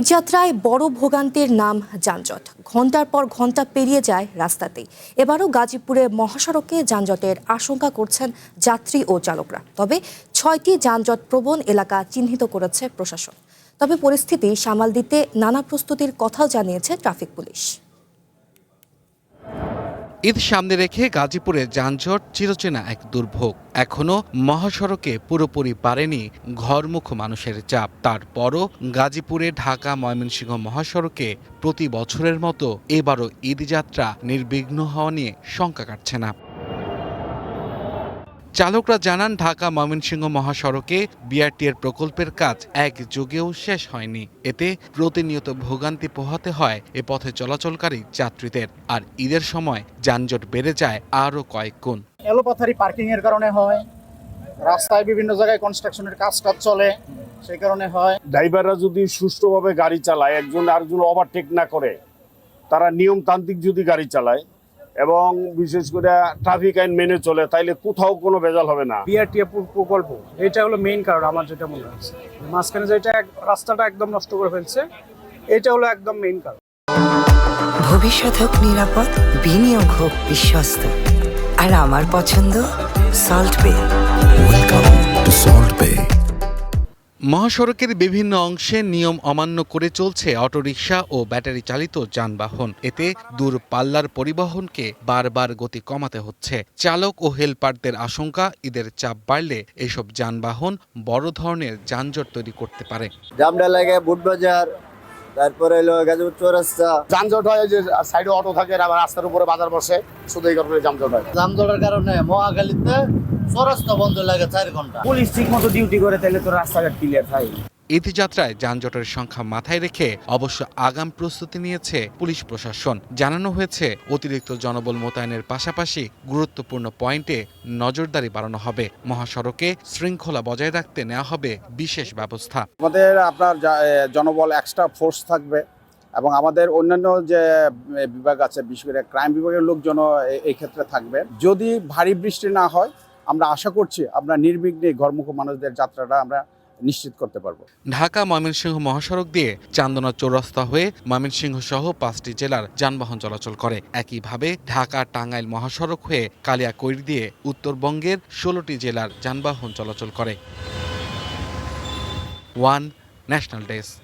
যাত্রায় বড় ভোগান্তির নাম যানজট। ঘন্টার পর ঘন্টা পেরিয়ে যায় রাস্তাতেই। এবারও গাজীপুরে মহাসড়কে যানজটের আশঙ্কা করছেন যাত্রী ও চালকরা। তবে ৬টি যানজট প্রবণ এলাকা চিহ্নিত করেছে প্রশাসন। তবে পরিস্থিতি সামাল দিতে নানা প্রস্তুতির কথাও জানিয়েছে ট্রাফিক পুলিশ। ঈদ সামনে রেখে গাজীপুরে যানজট চিরচেনা এক দুর্ভোগ। এখনো মহাসড়কে পুরোপুরি পারেনি ঘরমুখ মানুষের চাপ। তারপরও গাজীপুরে ঢাকা ময়মনসিংহ মহাসড়কে প্রতি বছরের মতো এবারও ঈদ যাত্রা নির্বিঘ্ন হওয়া নিয়ে শঙ্কা কাটছে না। চালকরা জানান, ঢাকা ময়মনসিংহ মহাসড়কে বিআরটিএর প্রকল্পের কাজ একযোগেও শেষ হয়নি। এতে প্রতিনিয়ত ভোগান্তি পোহাতে হয় এ পথে চলাচলকারী যাত্রীদের। আর ঈদের সময় যানজট বেড়ে যায় আরও কয়েক গুণ। এলোপাথারি পার্কিং এর কারণে হয়, রাস্তায় বিভিন্ন জায়গায় কনস্ট্রাকশনের কাজ চলে, সেই কারণে হয়। ড্রাইভাররা যদি সুষ্ঠুভাবে গাড়ি চালায়, একজন আরেকজন ওভারটেক না করে, তারা নিয়মতান্ত্রিক যদি গাড়ি চালায় এবং বিশেষ করে ট্রাফিক আইন মেনে চলে, তাইলে কোথাও কোনো ভেজাল হবে না। বিআরটিএ প্রকল্প এটা হলো মেইন কারণ আমার যেটা মনে হচ্ছে। মাঝখানে যেটা রাস্তাটা একদম নষ্ট করে ফেলছে, এটা হলো একদম মেইন কারণ। ভবিষ্যৎ হোক নিরাপদ, বিনিয়োগ হোক বিশ্বস্ত, আর আমার পছন্দ সল্ট বে। ওয়েলকাম টু সল্ট বে। মহাসড়কের বিভিন্ন অংশে নিয়ম অমান্য করে চলছে অটোরিকশা ও ব্যাটারি চালিত যানবাহন। এতে দূরপাল্লার পরিবহনকে বারবার গতি কমাতে হচ্ছে। চালক ও হেলপারদের আশঙ্কা, ঈদের চাপ বাড়লে এসব যানবাহন বড় ধরনের যানজট তৈরি করতে পারে। জামডা লাগে বুটবাজার, তারপরে হলো গাজীপুর চৌরাস্তা। যানজট হয় যে সাইডে অটো থাকে, আবার রাস্তার উপরে বাজার বসে, শুধু এই কারণে যানজট হয়। যানজটের কারণে মহাখালীতে চৌরাস্তা বন্ধ লাগে 4 ঘন্টা। পুলিশ ঠিক মতো ডিউটি করে তাহলে তো রাস্তাঘাট ক্লিয়ার হয়। ঈদ যাত্রায় যানজটের সংখ্যা মাথায় রেখে অবশ্য আগাম প্রস্তুতি নিয়েছে পুলিশ প্রশাসন। জানানো হয়েছে, অতিরিক্ত জনবল মোতায়েনের পাশাপাশি গুরুত্বপূর্ণ পয়েন্টে নজরদারি বাড়ানো হবে। মহাসড়কে শৃঙ্খলা বজায় রাখতে নেওয়া হবে বিশেষ ব্যবস্থা। আমাদের আপনার জনবল এক্সট্রা ফোর্স থাকবে এবং আমাদের অন্যান্য যে বিভাগ আছে, বিশেষ করে ক্রাইম বিভাগের লোকজন এই ক্ষেত্রে থাকবে। যদি ভারী বৃষ্টি না হয়, আমরা আশা করছি আমরা নির্বিঘ্নে ঘরমুখ মানুষদের যাত্রাটা আমরা নিশ্চিত করতে পারবো। ঢাকা ময়মনসিংহ মহাসড়ক দিয়ে চান্দনা চৌরাস্তা হয়ে ময়মনসিংহ সহ 5টি জেলার যানবাহন চলাচল করে। একইভাবে ঢাকা টাঙ্গাইল মহাসড়ক হয়ে কালিয়াকৈর দিয়ে উত্তরবঙ্গের 16টি জেলার যানবাহন চলাচল করে। One national desk.